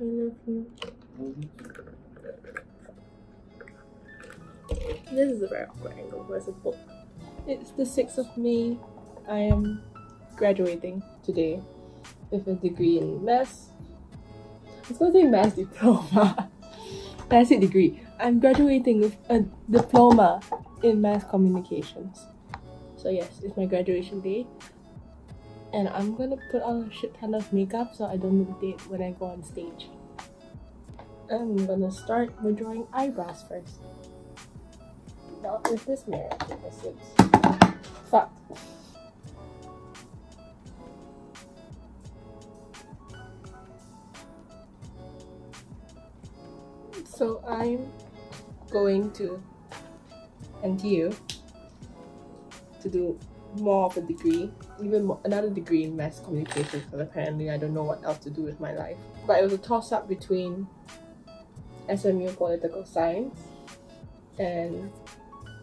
I love you. This is a very awkward angle. Where's the book? It's the 6th of May. I am graduating today with a degree in maths. I was going to say maths diploma. I said degree. I'm graduating with a diploma in mass communications. So yes, it's my graduation day. And I'm gonna put on a shit ton of makeup so I don't look dead when I go on stage. I'm gonna start by drawing eyebrows first. Not with this mirror because it's fucked. So I'm going to NTU to do more of a degree, another degree in mass communication, because apparently I don't know what else to do with my life. But it was a toss-up between SMU political science and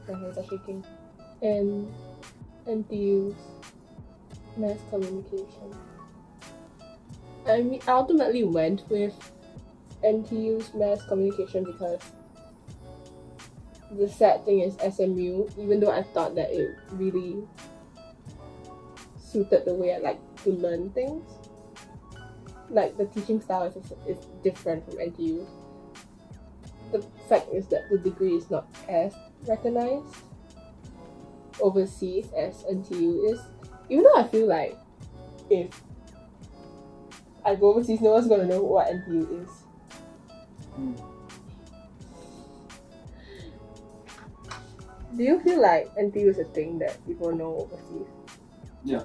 my hands are shaking, and NTU's mass communication. I ultimately went with NTU's mass communication because the sad thing is SMU, even though I thought that it really suited the way I like to learn things, like the teaching style is different from NTU. The fact is that the degree is not as recognized overseas as NTU is, even though I feel like if I go overseas, no one's gonna know what NTU is. Do you feel like NTU is a thing that people know overseas? Yeah.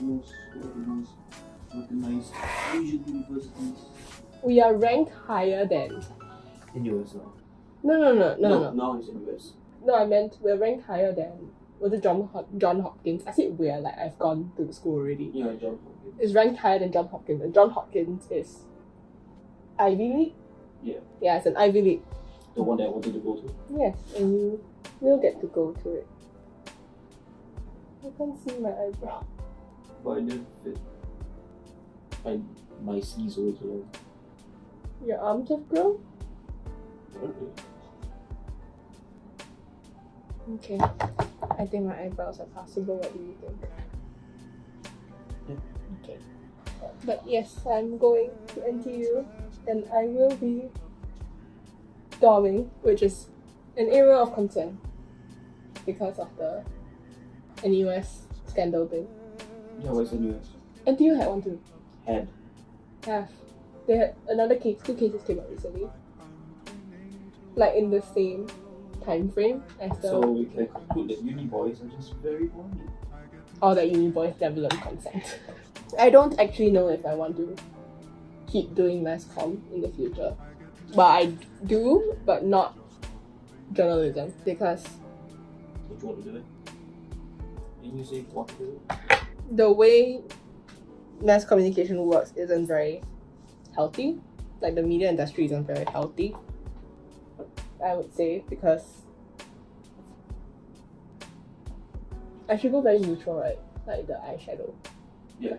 Most recognized Asian universities. We are ranked higher than... In US now. No. Now it's in US. No, I meant we're ranked higher than... Was it John Hopkins? I said we're, like I've gone to the school already. Yeah, John Hopkins. It's ranked higher than John Hopkins, and John Hopkins is Ivy League? Yeah. Yeah, it's an Ivy League. The one that I wanted to go to? Yes, and you will get to go to it. I can't see my eyebrow. But I didn't fit. My sleeves always long. Your arms have grown? Okay. I think my eyebrows are passable. What do you think? Yeah. Okay. But yes, I'm going to NTU and I will be dorming, which is an area of concern because of the NUS scandal thing. Yeah, what's NUS? NTU had one too. Have. They had another case, 2 cases came out recently. Like in the same time frame as the... So we can conclude that uni boys are just very horny. Or that uni boys never learn consent. I don't actually know if I want to keep doing mass comm in the future. But I do, but not journalism, because What you want to do it? Didn't you say what to do? the way mass communication works isn't very healthy. Like the media industry isn't very healthy, I would say, because I should go very neutral, right? Like the eyeshadow. Yeah.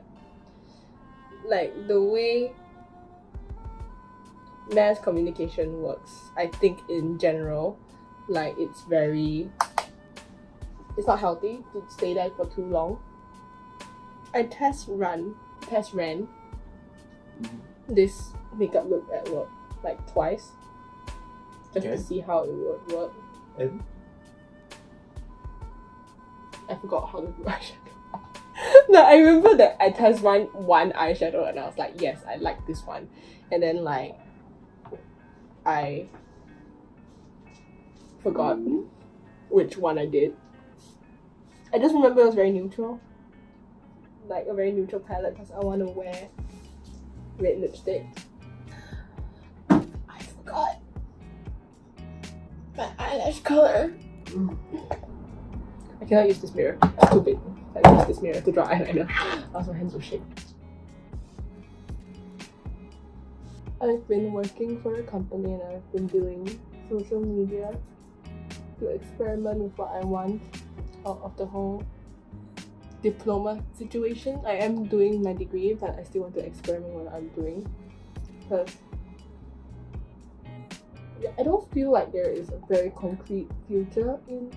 Like the way mass communication works, I think in general, like it's not healthy to stay there for too long. I test ran this makeup look at work like twice just to see how it would work. And? I forgot how to do eyeshadow. No, I remember that I test ran one eyeshadow and I was like, yes, I like this one. And then like I forgot which one I did. I just remember it was very neutral. Like a very neutral palette because I want to wear red lipstick. I forgot my eyelash color. I cannot use this mirror. It's too big. I use this mirror to draw eyeliner. Also, my hands will shake. I've been working for a company and I've been doing social media to experiment with what I want out of the whole diploma situation. I am doing my degree, but I still want to experiment what I'm doing because I don't feel like there is a very concrete future in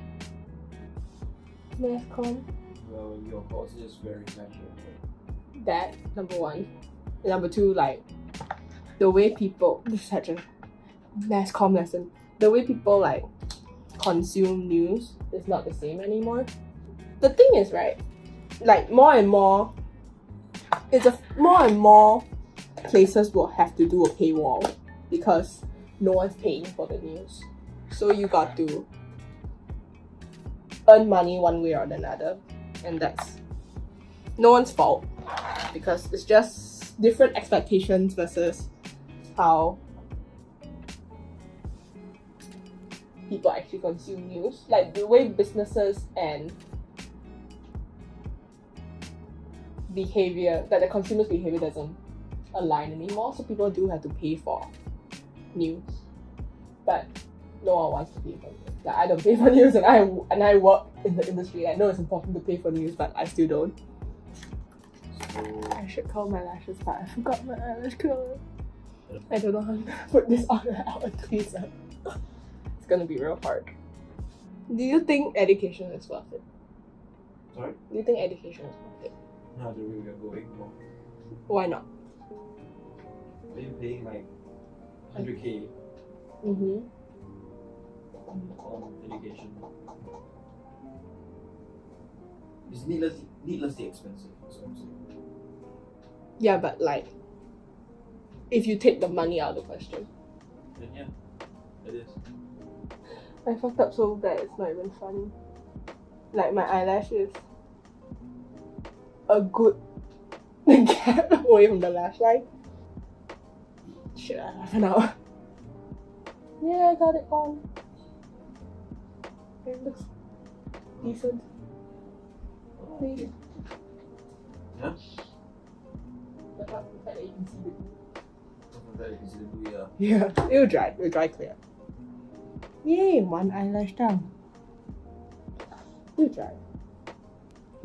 mass comm. Well, your course is very casual. That, number one. And number two, like, the way people, this is such a mass comm lesson, the way people, like, consume news is not the same anymore. The thing is, right, like, more and more places will have to do a paywall because no one's paying for the news. So you got to earn money one way or another, and that's no one's fault because it's just different expectations versus how people actually consume news. Like the way businesses and behavior, that the consumer's behavior doesn't align anymore, so people do have to pay for news, but no one wants to pay for news. Like, I don't pay for news, and I work in the industry. I know it's important to pay for news, but I still don't. So, I should curl my lashes, but I forgot my eyelash curler. I don't know how to put this on without a tweezer. It's gonna be real hard. Do you think education is worth it? sorry? Do you think education is worth it? No, the way we are going for. Why not? Are you paying like 100k Mm-hmm. on education? It's needlessly expensive, that's what I'm saying. Yeah, but like, if you take the money out of the question. Then yeah, it is. I fucked up so bad, it's not even funny. Like, my eyelash is a good gap away from the lash line. Shit, I have an hour. Yeah, I got it on. It looks decent. Please. Yeah? The fact that you can see the glue. From that you can see the blue, yeah. Yeah, it'll dry clear. Yay, one eyelash down. It'll dry.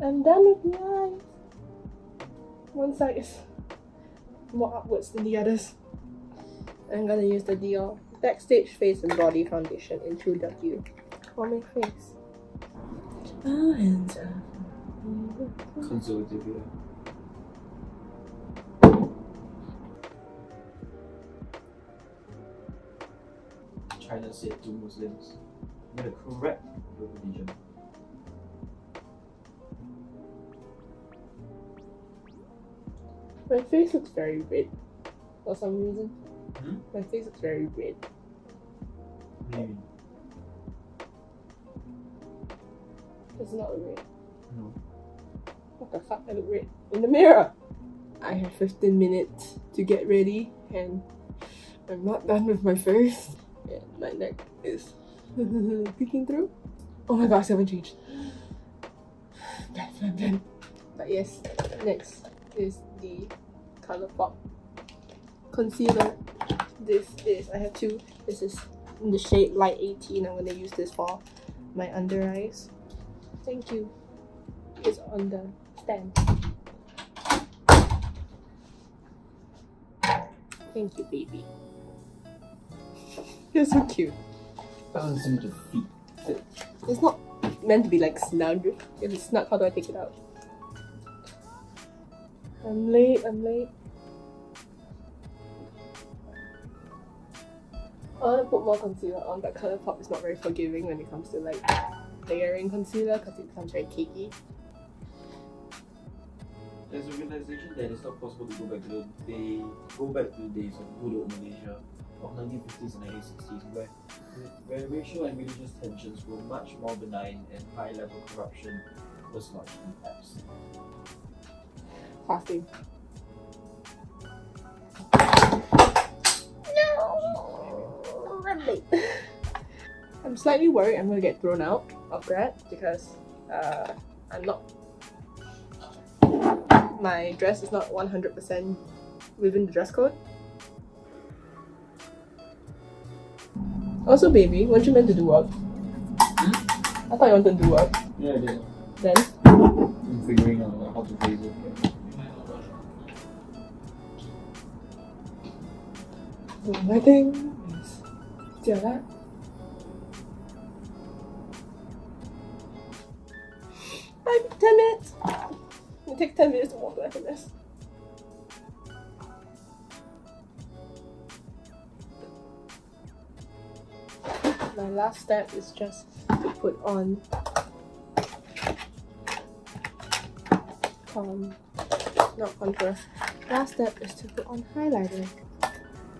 I'm done with the eyes. One side is more upwards than the others. I'm gonna use the Dior Backstage Face and Body Foundation in 2W for my face. Our hands are Conservative, yeah. China said to Muslims, you're the correct religion. My face looks very red for some reason. Hmm? My face looks very red. What do you mean? It's not red. No. What the fuck? I look red in the mirror. I have 15 minutes to get ready and I'm not done with my face. And my neck is peeking through. Oh my gosh, I haven't changed. Bad. But yes, next is the ColourPop concealer. I have two. This is in the shade Light 18. I'm gonna use this for my under eyes. Thank you. It's on the stand. Thank you, baby. You're so cute. Doesn't seem to fit. It's not meant to be like snug. If it's snug, how do I take it out? I'm late. I want to put more concealer on, but ColourPop is not very forgiving when it comes to like layering concealer because it becomes very cakey. There's a realization that it's not possible to go back to the days of good old Malaysia of 1950s and 1960s where racial and religious tensions were much more benign and high-level corruption was largely absent. Fasting. No, I'm late. I'm slightly worried I'm gonna get thrown out of grad because I'm not. My dress is not 100% within the dress code. Also, baby, weren't you meant to do work? I thought you wanted to do work. Yeah, I did. Then? I'm figuring out how to phrase it. My thing is Jalan. I'm 10 minutes. It takes 10 minutes to walk to FMS. My last step is just to put on not contour. Last step is to put on highlighter.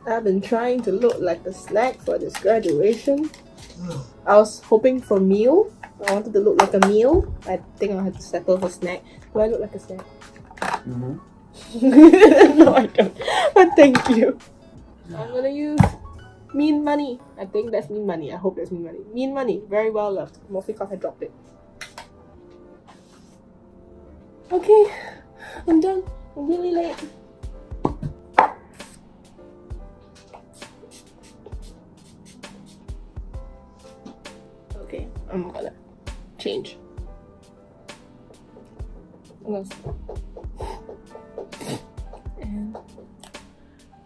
I've been trying to look like a snack for this graduation. I was hoping for meal. I wanted to look like a meal. I think I'll have to settle for snack. Do I look like a snack? No, I don't. But thank you. I'm gonna use Mean Money. I think that's Mean Money. I hope that's Mean Money. Mean Money. Very well loved. Mostly because I dropped it. Okay. I'm done. I'm really late. Okay. I'm gonna change. And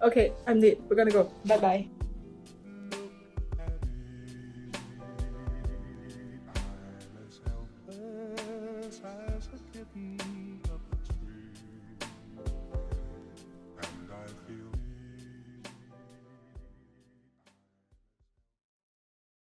okay, I'm late. We're gonna go. Bye bye.